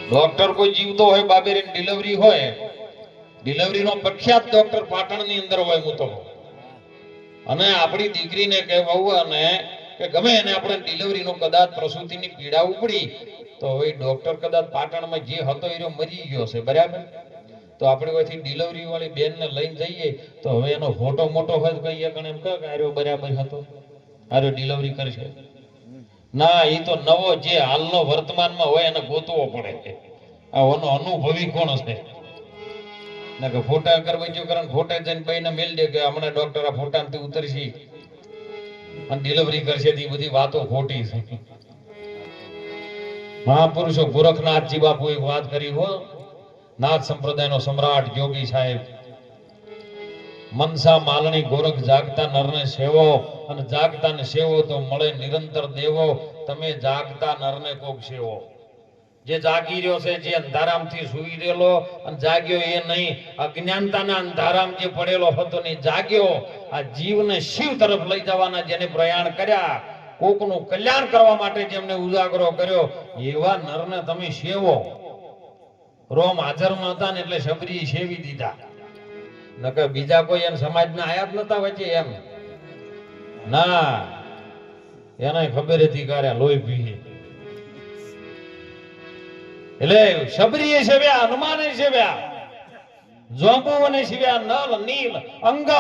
Doctor કોઈ જીવતો હોય બાબેરી ડિલિવરી હોય, ડિલિવરીનો પ્રખ્યાત ડોક્ટર પાટણની અંદર હોય હું તો. અને આપણી દીકરીને કે વહુને કે ગમે એને આપણે ડિલિવરીનો કદાચ પ્રસૂતિની પીડા ઉપડી તો હવે ડોક્ટર કદાચ પાટણમાં જે હતો એ મરી ગયો છે, બરાબર. તો આપણે ઓથી ડિલિવરી વાળી બેનને લઈને જઈએ તો હવે એનો ફોટો મોટો હોય તો કહીએ કે એમ કહે કે આર્યો બરાબર હતો, આર્યો ડિલિવરી કરશે. ના, એ તો નવો જે હાલનો વર્તમાનમાં હોય એને ગોતવો પડે. આનો અનુભવી કોણ છે? ના કે ફોટા કરવા જો કરે ફોટા જઈને ભાઈને મેલ દે કે હમણાં ડોક્ટર આ ફોટામાંથી ઉતરશી અને ડિલિવરી કરશે. એ બધી વાતો ખોટી છે. મહાપુરુષો ગોરખનાથજી બાપુ એક વાત કરી હો, નાથ સંપ્રદાયનો સમ્રાટ જોગી સાહેબ, મનસા માલણી ગોરખ જાગતા નરને સેવો અને જાગતા ને સેવો તો મળે નિરંતર દેવો. તમે જાગતા નરને કોક સેવો. જે જાગી રહ્યો છે, જે અંધારામથી સૂઈ રહેલો અને જાગ્યો એ નહીં, અજ્ઞાનતાના અંધારામ જે પડેલો હતો ને જાગ્યો, આ જીવને શિવ તરફ લઈ જવાના જેને પ્રયાણ કર્યા, કોકનું કલ્યાણ કરવા માટે જેમને ઉજાગરો કર્યો, એવા નરને તમે સેવો. રોમ હાજરમાં હતા ને એટલે શબરી સેવી દીધા, નકર બીજા કોઈ એમ સમાજના આયા જ નતા વચ્ચે એમ. ના, એને ખબર હતી કે લોહી પીએ એટલે શબરીએ સેવ્યા, હનુમાને સેવ્યા, જોંબુઓને સેવ્યા, નલ, નીલ, અંગદ,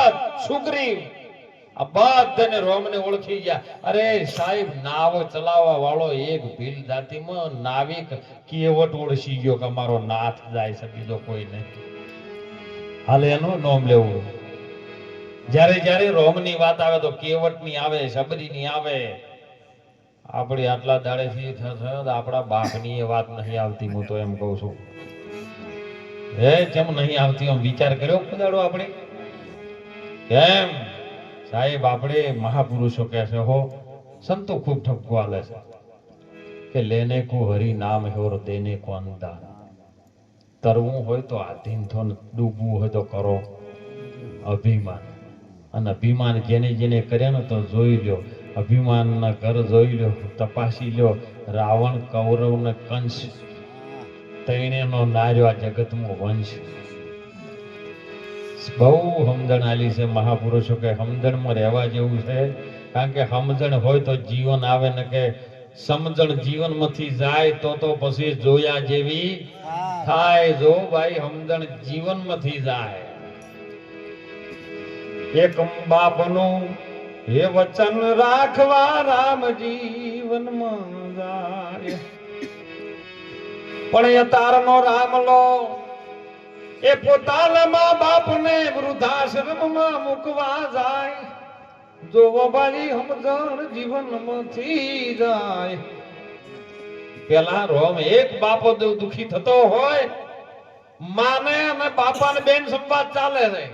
સુગ્રીવ, આ બધાને રોમને ઓળખી ગયા. અરે સાહેબ, નાવ ચલાવવા વાળો એક ભીલ જાતિમાં નાવિક કેવટ ઓળખી ગયો કે અમારો નાથ જાય છે, બીજો કોઈ નહીં. હાલે એનું નામ લેવું. જ્યારે જ્યારે રોમની વાત આવે તો કેવટની આવે, શબરીની આવે. આપણી આટલા દાડેથી આપણા બાપની વાત નહીં આવતી, હું તો એમ કહું છું. હે કેમ નહીં આવતી? આમ વિચાર કર્યો દાડો આપણે? કેમ સાહેબ, આપણે મહાપુરુષો કહે છે હો, સંતો ખૂબ ઠપકો આલે છે કે લેને કો હરી નામ હોર દેને કો અંધાર. તરવું હોય તો આધીન થો, ડૂબવું હોય તો કરો અભિમાન. અને અભિમાન જેને જેને કર્યા ને તો જોઈ લ્યો, અભિમાનના ઘર જોઈ લ્યો, તપાસી લ્યો. રાવણ, કૌરવ ને કંસ ત્રણેયનો નાર્યો આ જગતમાં વંશ. બહુ સમજણ આલી છે મહાપુરુષો કે સમજણમાં રહેવા જેવું છે. કારણ કે સમજણ હોય તો જીવન આવે ને કે સમજણ જીવનમાંથી જાય તો પછી જોયા જેવી થાય. જો ભાઈ સમજણ જીવનમાંથી જાય. એક બાપનું હે વચન રાખવા રામ જીવનમાં જાય, પણ એ તારનો રામલો એ પોતાના મા બાપને વૃદ્ધાશ્રમમાં મૂકવા જાય. જોવો ભાઈ સમજણ જીવનમાંથી જાય. પેલા રોમ એક બાપો દુખી થતો હોય, માને અને બાપાને બેન સંવાદ ચાલે છે.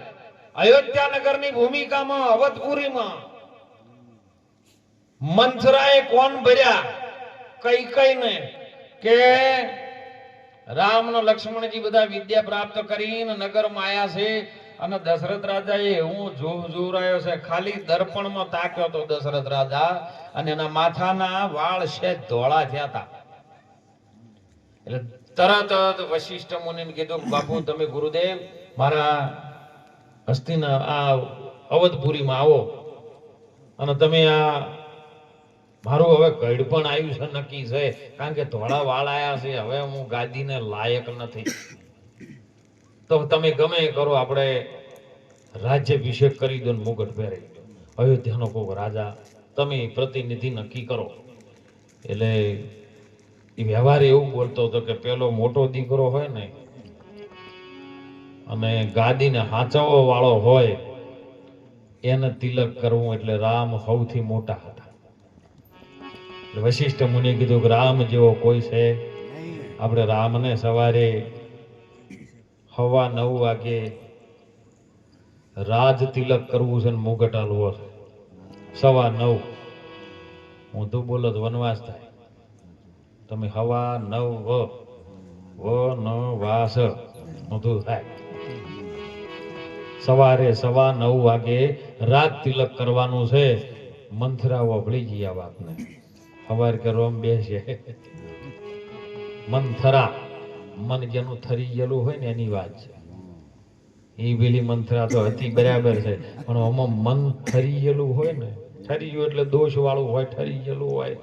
અયોધ્યા નગરની ભૂમિકામાં અવધપુરીમાં મંથરાએ કોણ ભર્યા? કઈ ને કે રામ ને લક્ષ્મણજી બધા વિદ્યા પ્રાપ્ત કરીને નગરમાં આયા છે. અને દશરથ રાજાએ એવું જોરાયો છે, ખાલી દર્પણમાં તાક્યો તો દશરથ રાજા, અને એના માથાના વાળ છે ધોળા થયા હતા. એટલે તરત જ વશિષ્ઠ મુનિને કીધું, બાપુ તમે ગુરુદેવ મારા હસ્તીના આ અવધપુરીમાં આવો અને તમે આ મારું હવે ગઢ પણ આવ્યું છે નક્કી છે, કારણ કે ધોળા વાળ આયા છે, હવે હું ગાદીને લાયક નથી. તો તમે ગમે કરો, આપણે રાજ્યાભિષેક કરી દો ને મુગટ પહેરાવી દો. અયોધ્યાનો કોઈક રાજા તમે પ્રતિનિધિ નક્કી કરો. એટલે એ વ્યવહાર એવું બોલતો હતો કે પેલો મોટો દીકરો હોય ને અને ગાદીને હાચવવા વાળો હોય એને તિલક કરવું. એટલે રામ સૌથી મોટા હતા. વશિષ્ઠ મુનિએ કીધું કે રામ જેવો કોઈ છે? આપણે રામને સવારે 9:15 વાગે રાજ તિલક કરવું છે ને મુગટ હાલવો છે. 9:15 હું તો બોલો તો વનવાસ થાય. તમે 9:15 વનવાસ ઊંધું થાય. સવારે 9:15 વાગે રાજ તિલક કરવાનું છે. મંથરાઓ ભળી ગઈ આ વાતને. સવાર કે રોમ બેસે મંથરા મન જેનું થરી ગયેલું હોય ને એની વાત છે. એ પેલી મંત્રા તો હતી બરાબર છે, પણ આમાં મન થરી ગયેલું હોય ને, ઠરી ગયું એટલે દોષ વાળું હોય, ઠરી ગયેલું હોય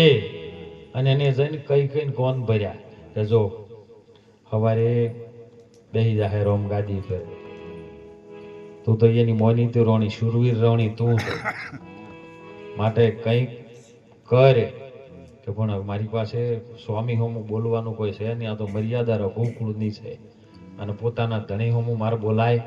એ, અને એને જઈને કઈ કોણ ભર્યા કે જો સવારે બેહી જાહે રોમ ગાદી પર, તું તો એની મોની તો રોણી, શુરવીર રોણી તું છે, માટે કંઈક કરે કે પણ મારી પાસે સ્વામી હોમું બોલવાનું કોઈ છે નહીં, આ તો મર્યાદા રઘુકુળની છે, અને પોતાના ધણી હોમું મારે બોલાય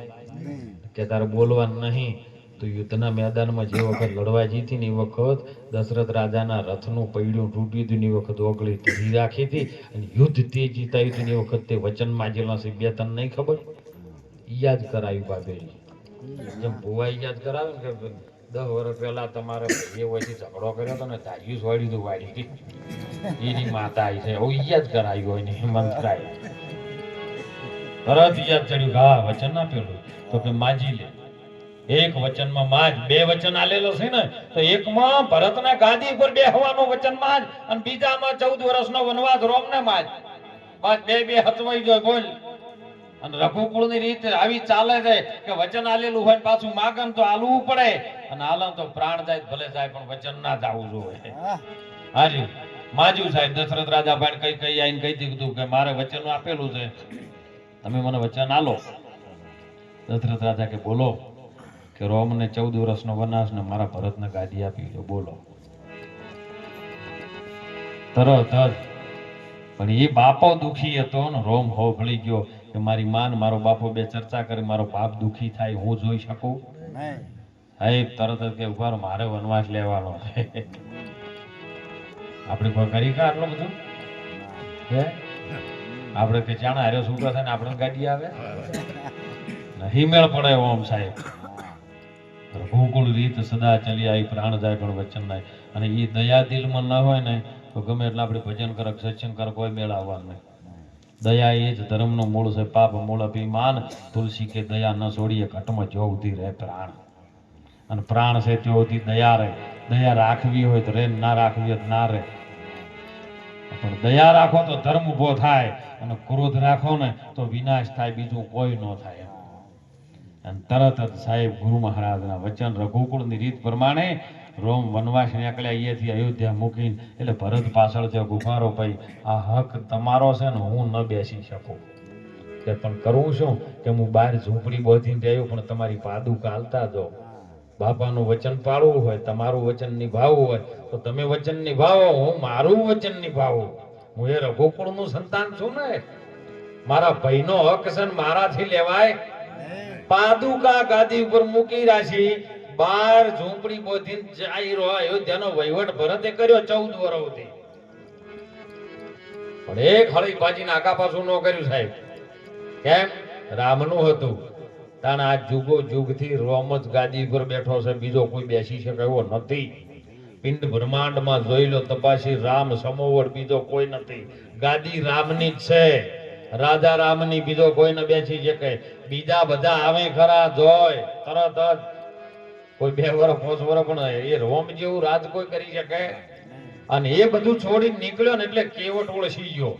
કે તારે બોલવાનું નહીં. તો યુદ્ધના મેદાનમાં જે વખત લડવા જીતી ને એ વખત દશરથ રાજાના રથનું પૈડું તૂટ્યું હતું ને એ વખત ઓગળી ધરી રાખી હતી, અને યુદ્ધ તે જીતાયું હતું ને એ વખત તે વચન માંગેલા છે બે, તને નહીં ખબર? યાદ કરાયું બાબેજી, જેમ ભુવાઈ યાદ કરાવે ને કે 10 વર્ષ પહેલા તમારે એ વયથી ઝઘડો કર્યો હતો ને ધાર્યું વાળ્યું હતું વાડી એની માતા આવી છે, એવું યાદ કરાયું હોય ને મંત્રાય તરત યાદ ચડ્યું કે હા વચન આપેલું, તો કે માજી લે. એક વચનમાં માં જ બે વચન આલેલો છે ને, તો એકમાં ભરતના ગાદી પર બેહવાનું વચન માં જ, અને બીજામાં 14 વર્ષનો વનવાસ રોમને માં જ. બસ બે હતવાઈ જાય બોલ. અને રઘુકુળની રીત આવી ચાલે છે કે વચન આલેલું હોય પાછું માગન તો આલવું પડે, અને આલમ તો પ્રાણ જાય ભલે જાય પણ વચન ના જાવું જોઈએ. હાજી માજુ સાહેબ દશરથ રાજા ભાઈ કઈ આઈને કહી દીધું કે મારે વચન આપેલું છે, તમે મને વચન આલો. દશરથ રાજા કે બોલો, કે રોમને 14 વર્ષનો વનવાસ ને મારા ભરતને ગાદી આપી દો, બોલો. તરત જ પણ એ બાપો દુખી હતો ને રોમ હો ભળી ગયો કે મારી માન મારો બાપો બે ચર્ચા કરી, મારો બાપ દુખી થાય હું જોઈ શકું? સાહેબ તરત જ કે ઉભા મારે વનવાસ લેવાનો છે. આપણે કોઈ કરી કા આટલું બધું હે? આપણે કે જાણે હાર્યો છૂટો થાય ને આપણે ગાડી આવે નહીં મેળ પડે ઓમ સાહેબ. રઘુકુળ રીત સદા ચલી આવી, પ્રાણ જાય પણ વચન નહીં, અને એ દયા દિલમાં ન હોય ને તો ગમે એટલે આપણે ભજન કરે સત્સંગ કરે કોઈ મેળ આવવાનું નહીં. દયા એ જ ધર્મનો મૂળ છે, પાપ મૂળ અભિમાન, તુલસી કે દયા ન છોડીએ ઘટમાં જો ઉધી રહે પ્રાણ, અને પ્રાણ છે તે ઉધી દયા રહે. દયા રાખવી હોય તો રે, ના રાખવી હોય ના રહે. પણ દયા રાખો તો ધર્મ ઉભો થાય, અને ક્રોધ રાખો ને તો વિનાશ થાય, બીજું કોઈ ન થાય. અને તરત જ સાહેબ ગુરુ મહારાજના વચન રઘુકુળની રીત પ્રમાણે રોમ વનવાસ નીકળ્યા, અહીંયાથી અયોધ્યા મૂકીને, એટલે ભરત પાછળ જે ગુફારો ભાઈ આ હક તમારો છે ને હું ન બેસી શકું, કે પણ કરવું શું કે હું બહાર ઝૂંપડી બોધીને રહ્યો, પણ તમારી પાદુકા હાલતા જાઓ. બાપાનું વચન પાળવું હોય, તમારું વચન નિભાવવું હોય તો તમે વચન નિભાવો, હું મારું વચન નિભાવું. હું એ રઘુકુળનું સંતાન છું ને, મારા ભાઈનો હક છે ને મારાથી લેવાય. પાદુકા ગાદી ઉપર મૂકી રાખી, બાર ઝૂંપડી બોધીને જાય રહ્યો અયોધ્યાનો વહીવટ ભરતે કર્યો 14 વર્ષથી, પણ એક હળીબાજીને આગા પાછું ન કર્યું સાહેબ. કેમ? રામનું હતું તાણ આ જુગો જુગથી રોમ જ ગાદી ઉપર બેઠો છે, બીજો કોઈ બેસી શકે એવો નથી. પિંડ બ્રહ્માંડમાં જોઈ લો તપાસી, રામ સમોવડ બીજો કોઈ નથી. ગાદી રામની જ છે, રાજા રામની, બીજો કોઈ ન બેસી શકે. બીજા બધા આવે ખરા જોય તરત જ કોઈ 2 વર્ષ 5 વર્ષ, પણ એ રોમ જેવું રાજ કોઈ કરી શકે? અને એ બધું છોડી નીકળ્યો ને એટલે કેવટ ઓળસી ગયો.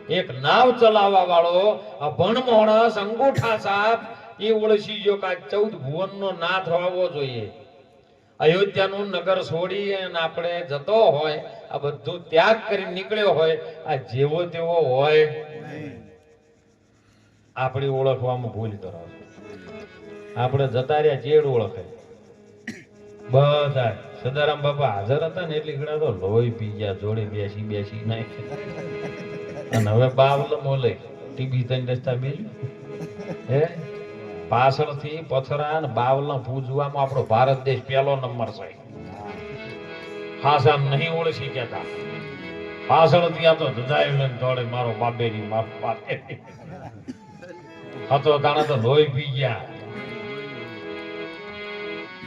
એક નાવ ચલાવવા વાળો અભણ માણસ અંગૂઠા સાપ એ ઓળસી ગયો કે 14 ભુવનનો નાથ હોવો જોઈએ. અયોધ્યાનું નગર છોડી અને આપણે જતો હોય, આ બધું ત્યાગ કરી નીકળ્યો હોય, આ જેવો તેવો હોય આપણી ઓળખવામાં ભૂલ કરો. આપણે જતા રહ્યા ચેડ ઓળખે બધા. સદારામ બાપા હાજર હતા ને એટલી ઘણા તો લોહી પી ગયા, જોડે બેસી નહીં. અને હવે બાવલ મોલે ટીબી 3 રસ્તા બેલ્યું હે, પાછળથી પથરા ને બાવલા પૂજવામાં આપણો ભારત દેશ 1લો નંબર છે. હાસા નહીં ઓળખી કેતા, પાછળથી આ તો જજાયું લઈને દોડે મારો બાબેની બાપે હતો તાણે તો લોહી પી ગયા.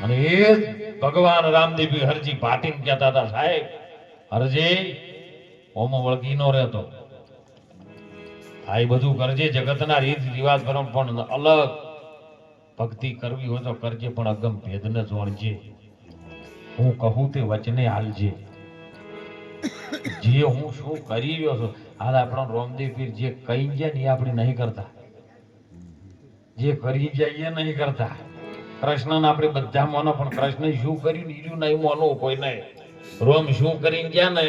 અને એ ભગવાન રામદેવ હરજી ભાટીને કહેતા હતા, સાહેબ હરજી ઓમો વળગી નો રહેતો, આ બધું કરજે જગતના રીત રિવાજ પણ અલગ ભક્તિ કરવી હોય તો કરજે, પણ અગમ ભેદને જોણજે, હું કહું તે વચને હાલજે. જે હું શું કરી રહ્યો છું, હાલ આપણો રોમદેવ પીર જે કહી ગયા ને એ આપણે નહીં કરતા, જે કરી જાય એ નહીં કરતા. કૃષ્ણને આપણે બધા માનો, પણ કૃષ્ણ શું કર્યું ને એનું નહીં માનવું કોઈ નહીં. રોમ શું કરીને ગયા ને,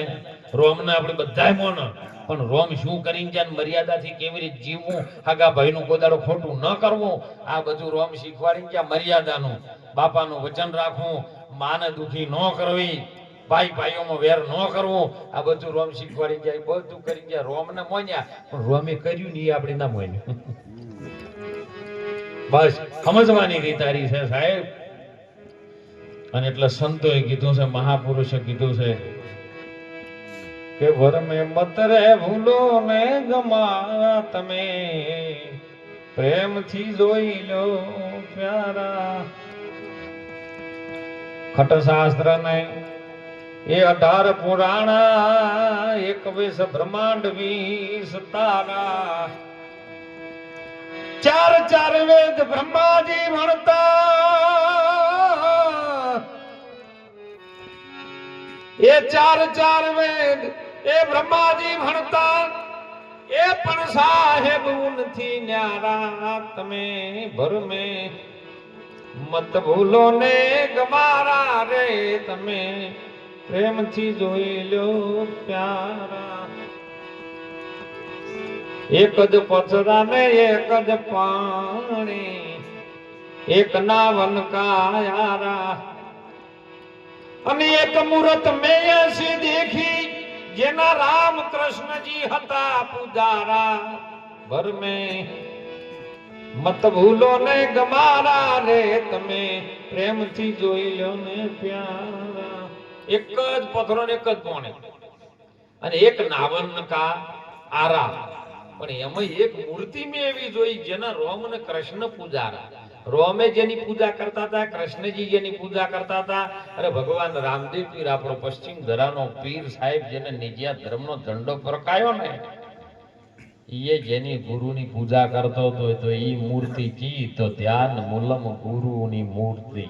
રોમને આપણે બધા માનો, પણ રોમ શું કરીને ગયા ને મર્યાદાથી કેવી રીતે જીવવું, હાગા ભાઈનું કોદાડો ખોટું ન કરવું, આ બધું રોમ શીખવાડી ગયા. મર્યાદાનું, બાપાનું વચન રાખવું, માને દુખી ન કરવી, ભાઈ ભાઈઓમાં વેર ન કરવું, આ બધું રોમ શીખવાડી ગયા. બધું કરી ગયા, રોમને મોન્યા, પણ રોમે કર્યું ને એ આપણે ના મોન્યું. બસ સમજવાની રીત આરી છે સાહેબ. અને એટલે સંતોએ કીધું છે, મહાપુરુષે કીધું છે કે વર મે મત રે ભૂલો ને ગમાયા, તમે પ્રેમથી જોઈ લો પ્યારા. ખટશાસ્ત્ર ને એ 18 પુરાણા, 21 બ્રહ્માંડ 20 તારા, 4 વેદ બ્રહ્માજી ભણતા, એ 4 વેદ એ બ્રહ્માજી ભણતા, એ પણ સાહેબ ઉનથી ન્યારા. તમે ભરમે મત ભૂલો ને ગમારા રે, તમે પ્રેમથી જોઈ લો પ્યારા. એક જ પથરા ને એક જ પાણી, એક નાવન કાયારા, અને એક મૂર્ત મેં એસી દેખી, જેના રામ કૃષ્ણજી હતા પૂજારા. ભર મેં મત ભૂલો ને ગમારા રે, તમે પ્રેમથી જોઈ લો ને પ્યારા. એક જ પથરો ને એક જ પાણી, અને એક નાવન કા આરા, પણ એમાં એક મૂર્તિ મેં એવી જોઈ જેના રોમ અને કૃષ્ણ પૂજારા. રોમે જેની પૂજા કરતા હતા, કૃષ્ણજી જેની પૂજા કરતા હતા. અરે ભગવાન રામદેવ પીર, આપણો પશ્ચિમ ધરાનો પીર સાહેબ, જેને નિજિયા ધર્મનો ઝંડો ફરકાયો ને, એ જેની ગુરુની પૂજા કરતો હતો, તો એ મૂર્તિ કી તો ધ્યાન મૂલમ ગુરુની મૂર્તિ.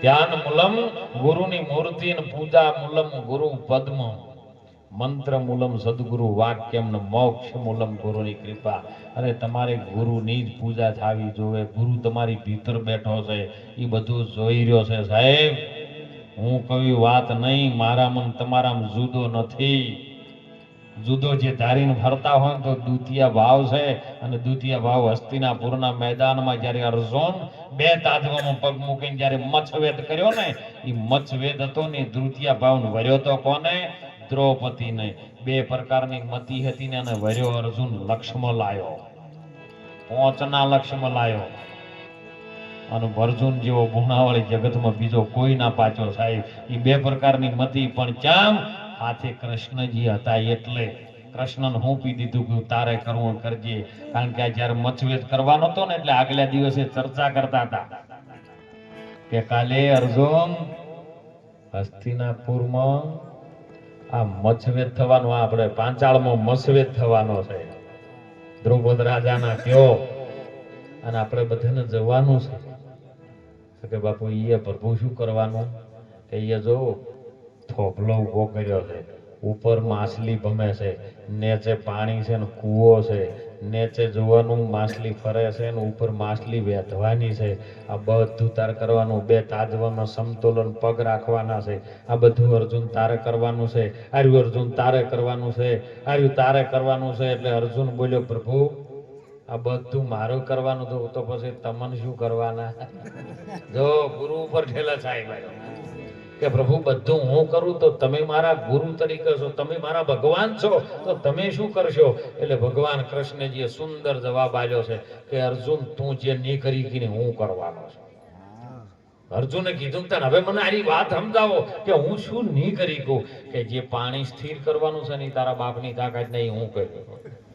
ધ્યાન મૂલમ ગુરુની મૂર્તિ, ને પૂજા મૂલમ ગુરુ પદ્મ, મંત્ર મૂલમ સદગુરુ વાક્યમ, ને મોક્ષ મૂલમ ગુરુની કૃપા. અરે તમારે ગુરુની જ પૂજા થવી જોવે. ગુરુ તમારી ભીતર બેઠો છે, એ બધું જોઈ રહ્યો છે સાહેબ. હું કઈ વાત નહીં, મારા મન તમારામાં જુદો નથી. જુદો જે ધારીને ફરતા હોય તો દ્વિતીય ભાવ છે. અને દ્વિતીય ભાવ હસ્તિનાપુરના મેદાનમાં જ્યારે અર્જુન 2 તાજવામાં પગ મૂકીને જ્યારે મચ્છવેદ કર્યો ને, એ મચ્છવેદ હતો ને દ્વિતીય ભાવ વર્યો તો કોને? દ્રૌપદીને. 2 પ્રકારની મતી હતી ને, અને વર્યો અર્જુન લક્ષ્મણ લાયો, 5ના લક્ષ્મણ લાયો. અને અર્જુન જેવો ભૂણાવાળી જગતમાં બીજો કોઈ ના પાછો સાહેબ. એ 2 પ્રકારની મતી, પણ ચામ હાથે કૃષ્ણજી હતા, એટલે કૃષ્ણને હોંપી દીધું કે તારે કરવું કરજે. કારણ કે આ જયારે મચ્છવેદ કરવાનો હતો ને, એટલે આગલા દિવસે ચર્ચા કરતા હતા કે કાલે અર્જુન હસ્તિનાપુરમાં આ મચ્છવેદ થવાનો, આપણે પાંચાળમાં મચ્છવેદ થવાનો છે. દ્રૌપદ રાજાના કયો, અને આપણે બધાને જવાનું છે. કે બાપુ એ પ્રભુ શું કરવાનું? કે એ જો થોભલો ઉભો કર્યો છે, ઉપર માછલી ભમે છે, નીચે પાણી છે ને કૂવો છે, નીચે જોવાનું માછલી ફરે છે ને ઉપર માછલી વેધવાની છે. આ બધું તારે કરવાનું. 2 તાજવામાં સમતોલન પગ રાખવાના છે. આ બધું અર્જુન તારે કરવાનું છે. આર્યું અર્જુન તારે કરવાનું છે, આર્યું તારે કરવાનું છે. એટલે અર્જુન બોલ્યો, પ્રભુ આ બધું મારું કરવાનું તો પછી તમને શું કરવાના? જો ગુરુ ઉપર ઠેલા સાહેબ કે પ્રભુ બધું હું કરું તો તમે મારા ગુરુ તરીકે છો, તમે મારા ભગવાન છો, તો તમે શું કરશો? એટલે ભગવાન કૃષ્ણજીએ સુંદર જવાબ આપ્યો છે કે અર્જુન તું જે નહીં કરી કે હું કરવાનો છું. અર્જુને કીધું કે હવે મને આની વાત સમજાવો કે હું શું નહીં કરી કહું? કે જે પાણી સ્થિર કરવાનું છે ને તારા બાપની તાકાત નહીં, હું કર્યું.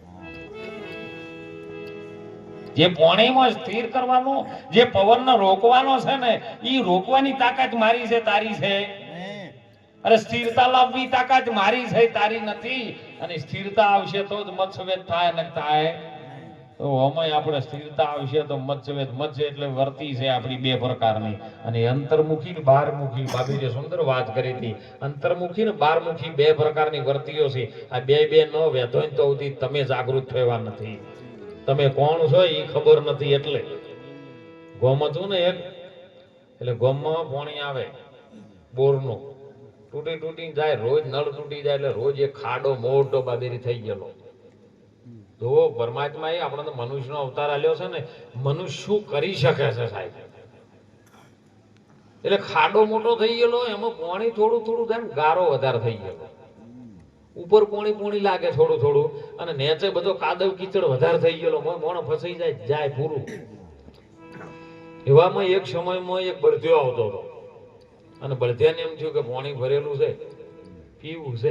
જે પાણીમાં સ્થિર કરવાનો, જે પવનને રોકવાનો છે ને, એ રોકવાની તાકાત મારી છે, તારી છે. અરે સ્થિરતા લાવવી તાકાત મારી છે, તારી નથી. અને સ્થિરતા આવશે તો જ મચ્છવેદ થાય ને થાય. તો આમાંય આપણે સ્થિરતા આવશે તો મત્સ્યવેદ. મત્સ્ય એટલે વર્તી છે આપણી બે પ્રકારની, અને અંતર્મુખી ને બહારમુખી. ભાભીએ સુંદર વાત કરી હતી. અંતર્મુખી ને બહારમુખી બે પ્રકારની વર્તીઓ છે. આ બે ન વેધો તો સુધી તમે જાગૃત થવા નથી. તમે કોણ છો એ ખબર નથી. એટલે ગોમ હતું ને એક, એટલે ગોમમાં પાણી આવે બોરનું, તૂટી જાય રોજ. નળ તૂટી જાય એટલે રોજ એક ખાડો મોટો બાબેરી થઈ ગયેલો. તો પરમાત્મા એ આપણને મનુષ્યનો અવતાર આલ્યો છે ને, મનુષ્ય શું કરી શકે છે સાહેબ? એટલે ખાડો મોટો થઈ ગયેલો, એમાં પાણી થોડું થાય, ગારો વધારે થઈ ગયેલો. ઉપર પોણી લાગે થોડું, અને નેચે બધો કાદવ કીચડ વધારે થઈ ગયેલો. મોણ ફસાઈ જાય પૂરું. એવામાં એક સમયમાં એક બળધ્યો આવતો હતો, અને બળધ્યાને એમ થયું કે પાણી ભરેલું છે, પીવું છે.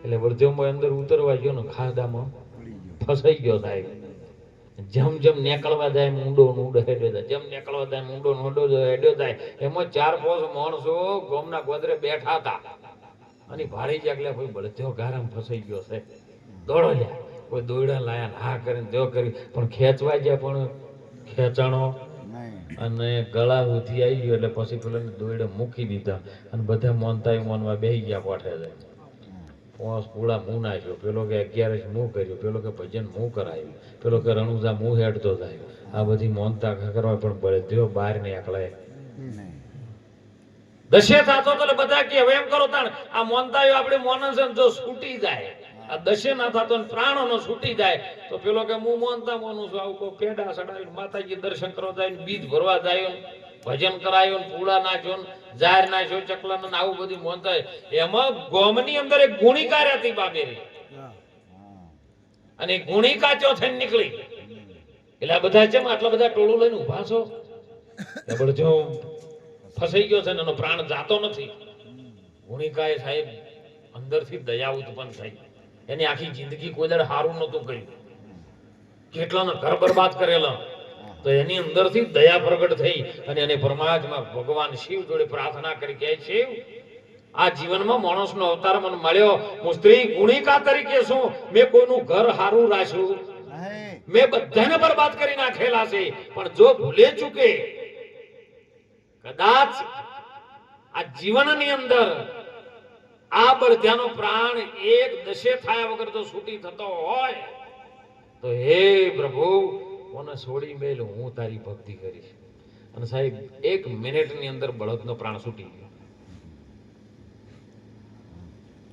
એટલે બળધ્યોમાં અંદર ઉતરવા ગયો ને ખાડામાં ફસાઈ ગયો સાહેબ. જેમ નીકળવા જાય ઊંડો હેડ્યો જાય, જેમ નીકળવા જાય ઊંડો હેડ્યો જાય. એમાં 4-5 માણસો ગોમના ગોદરે બેઠા હતા, અને ભાડી જાગલે કોઈ બળધ્યો ગારામ ફસાઈ ગયો છે. દોડો લ્યા, કોઈ દોયડા લાયા, હા કરીને દો કરી, પણ ખેંચવા ગયા પણ ખેંચાણો અને ગળા ઉધી આવી ગયો. એટલે પછી પેલા દોયડા મૂકી દીધા, અને બધા મોનવા બેસી ગયા પાઠે જાય. 5 પૂળા મું નાખ્યો, પેલો કે 11 મું કર્યું, પેલો કે ભજન મું કરાયું, પેલો કે રણુજા મું હેડતો જાય. આ બધી મોનતા કરવા પણ બળધ્યો બહાર ને એકલાય દશે થતો તો બધા કે હવે એમ કરો તાણ આ મોનતાયો આપણે મોનસન જો છૂટી જાય, આ દશે ના થતો ને પ્રાણો નો છૂટી જાય, તો પેલો કે હું મોનતા મોનું છું. આવું કોઈ પેડા સડાવીને માતાજી દર્શન કરવા જાય, બીજ ભરવા જાય, ભજન કરાયો, પૂળા નાખ્યો, જાહેર નાખ્યો, ચકલા ને આવું બધું મોનતા. એમાં ગોમની અંદર એક ગુણિકા રહેતી બાબેરી, અને ગુણિકા ચો થઈને નીકળી. એટલે આ બધા જેમ આટલા બધા ટોળું લઈને ઉભા છો, બળજો ફસાઈ ગયો છે ને એનો પ્રાણ જાતો નથી. ગુણિકાએ સાહેબ અંદરથી દયા ઉત્પન્ન થઈ. એની આખી જિંદગી કોઈ દાડે સારું નતું કર્યું, કેટલાનો ઘર બરબાદ કરેલા, તો એની અંદરથી દયા પ્રગટ થઈ, અને એને પરમાત્મા ભગવાન શિવ જોડે પ્રાર્થના કરી કે શિવ, આ જીવનમાં માણસનો અવતાર મને મળ્યો, હું સ્ત્રી ગુણિકા તરીકે છું, મેં કોઈનું ઘર સારું રાખ્યું, મેં બધાને બરબાદ કરી નાખેલા છે, પણ જો ભૂલે ચૂકે કદાચ આ જીવનની અંદર આ બળધ્યાનો પ્રાણ એક દશે થયા વગર જો છૂટી થતો હોય, તો હે પ્રભુ મને છોડી મેલ, હું તારી ભક્તિ કરીશ. અને સાહેબ 1 મિનિટની અંદર બળદનો પ્રાણ છૂટી ગયો.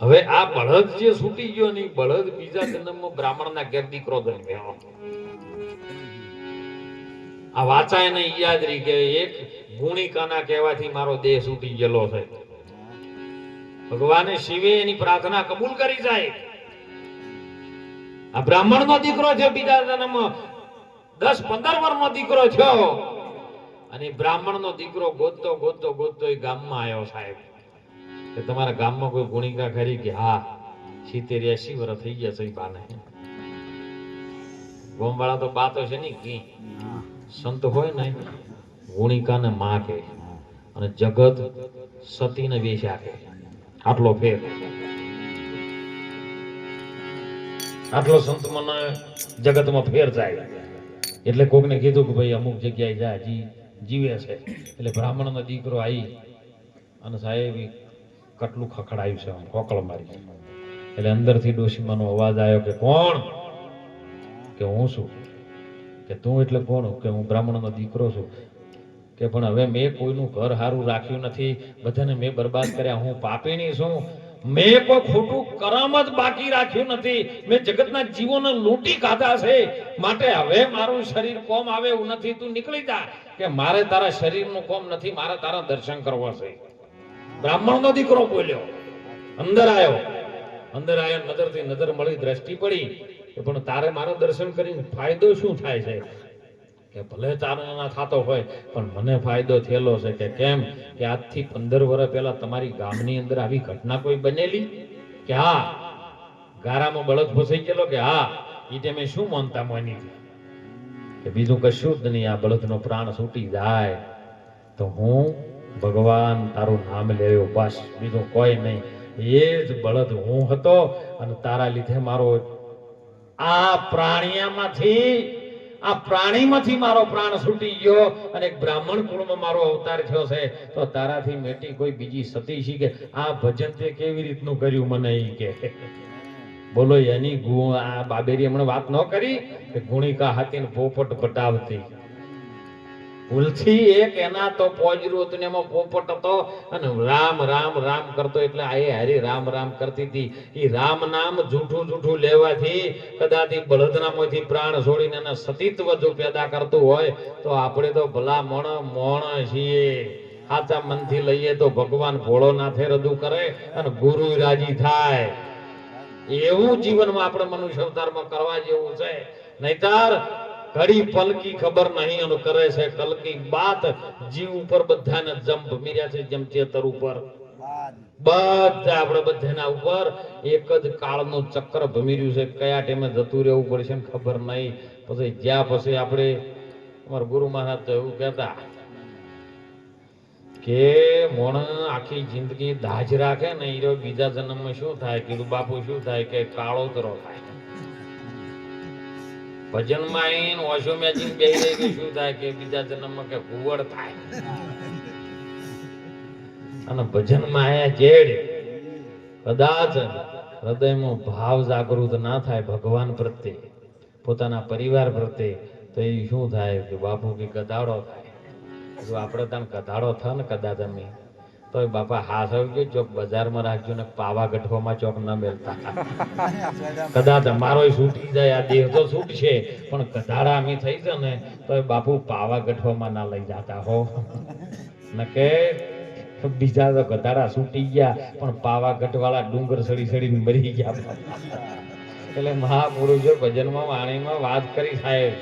હવે આ બળદ જે છૂટી ગયો ને, બળદ બીજા જન્મમાં બ્રાહ્મણના ઘેર દીકરો જન્મ્યો. આ વાચાય ને યાદ રહી કે એક ગુણિકાના કહેવાથી મારો દેહ છૂટી ગયેલો છે. ભગવાને શિવે એની પ્રાર્થના કબૂલ કરી જાય. આ બ્રાહ્મણનો દીકરો છે, બીજા જન્મમાં 10-15 વર્ષનો દીકરો થયો, અને બ્રાહ્મણનો દીકરો ગોતતો એ ગામમાં આવ્યો સાહેબ. કે તમારા ગામમાં કોઈ ગુણિકા ખરી? કે હા, 70-80 વર્ષ થઈ ગયા છે બાને. ગોમવાળા તો બાતો છે ને કી સંત હોય ને, ગુણિકાને માં કે, અને જગત સતીને વેશ્યા કે. આટલો ફેર, આટલો સંત મને જગતમાં ફેર જાય. એટલે કોકને કીધું કે ભાઈ અમુક જગ્યાએ જા, હજી જીવે છે. એટલે બ્રાહ્મણનો દીકરો આવી અને સાહેબ કટલું ખખડાયું છે, કોકળ મારી. એટલે અંદરથી ડોશીમાનો અવાજ આવ્યો કે કોણ? કે હું છું. કે તું એટલે કોણ? કે હું બ્રાહ્મણનો દીકરો છું. કે પણ હવે મેં કોઈનું ઘર સારું રાખ્યું નથી, બધાને મેં બરબાદ કર્યા, હું પાપીણી છું, મેં કોઈ ખોટું કરમ જ બાકી રાખ્યું નથી, મેં જગતના જીવોને લૂંટી ખાધા છે, માટે હવે મારું શરીર કોમ આવે એવું નથી, તું નીકળી જા. કે મારે તારા શરીરનું કોમ નથી, મારે તારા દર્શન કરવા છે. બ્રાહ્મણનો દીકરો બોલ્યો. અંદર આવ્યો, નજરથી નજર મળી, દ્રષ્ટિ પડી. પણ તારે મારો દર્શન કરીને ફાયદો શું થાય છે? કે ભલે તારો ના થતો હોય, પણ મને ફાયદો થયેલો છે. કે કેમ? કે આજથી 15 વર્ષ પહેલા તમારી ગામની અંદર આવી ઘટના કોઈ બનેલી? કે હા. ગારામાં બળદ ફસાઈ ગયેલો? કે હા. એ તમે શું માનતા માની? કે બીજું કશું જ નહીં, આ બળદનો પ્રાણ છૂટી જાય તો હું ભગવાન તારું નામ લેવો, બસ, બીજું કોઈ નહીં. એ જ બળદ હું હતો, અને તારા લીધે મારો આ પ્રાણિયામાંથી આ પ્રાણીમાંથી મારો પ્રાણ છૂટી ગયો અને એક બ્રાહ્મણ કુળમાં મારો અવતાર થયો છે, તો તારાથી મેટી કોઈ બીજી સતી છે કે આ ભજન તે કેવી રીતનું કર્યું મને ઈ કે. બોલો એની ગુણ આ બાબેરી હમણાં વાત ન કરી કે ગુણિકા હાથી ને પોપટ પટાવતી. ભૂલથી એક એના તો પોજરું હતું ને એમાં પોપટ હતો અને રામ રામ રામ કરતો, એટલે આ હારી રામ રામ કરતી હતી. એ રામ નામ જૂઠું જૂઠું લેવાથી કદાચ બળદનામાંથી પ્રાણ છોડીને એને સતીત્વ જો પેદા કરતું હોય તો આપણે તો ભલા મોણ છીએ. સાચા મનથી લઈએ તો ભગવાન ભોળોનાથે રજૂ કરે અને ગુરુ રાજી થાય. એવું જીવનમાં આપણે મનુષ્ય અવતારમાં કરવા જેવું છે. નહીતર ઘડી પલકી ખબર નહીં અને કરે છે કલકી બાત. જીવ ઉપર બધાને જંપ મીર્યા છે જેમ ચેતર ઉપર, બધા આપણે બધાના ઉપર એક જ કાળનું ચક્ર ભમીર્યું છે. કયા ટાઈમે જતું રહેવું પડશે ને ખબર નહીં. પછી જ્યાં પછી આપણે અમારા ગુરુ મહારાજ તો એવું કહેતા કે મોણ આખી જિંદગી દાજ રાખે ને એ બીજા જન્મમાં શું થાય? કીધું બાપુ શું થાય? કે કાળોતરો થાય. ભજનમાં આવીને ઓશો મેચિંગ બેહી રહી કે શું થાય? કે બીજા જન્મમાં કે કુંવર થાય. અને ભજનમાં આયા જેડ કદાચ હૃદયમાં ભાવ જાગૃત ના થાય ભગવાન પ્રત્યે, પોતાના પરિવાર પ્રત્યે, તો એ શું થાય? કે બાપુ કે ગધાડો થાય. જો આપણે ત્યાં ગધાડો થાય ને કદાચ અમે તો બાપા હાથ આવી ગયો ચોક બજારમાં રાખજો ને પાવાગઢમાં ચોક ન મેલતા. કદાચ અમારો છૂટી જાય, આ દેહ તો છૂટશે પણ ગધાડા અમે થઈ છે ને તો બાપુ પાવાગઢમાં ના લઈ જતા હો. ને કે બીજા તો ગધાડા છૂટી ગયા પણ પાવાગઢ વાળા ડુંગર સડી સડીને મરી ગયા. એટલે મહાપુરુષો ભજનમાં વાણીમાં વાત કરી સાહેબ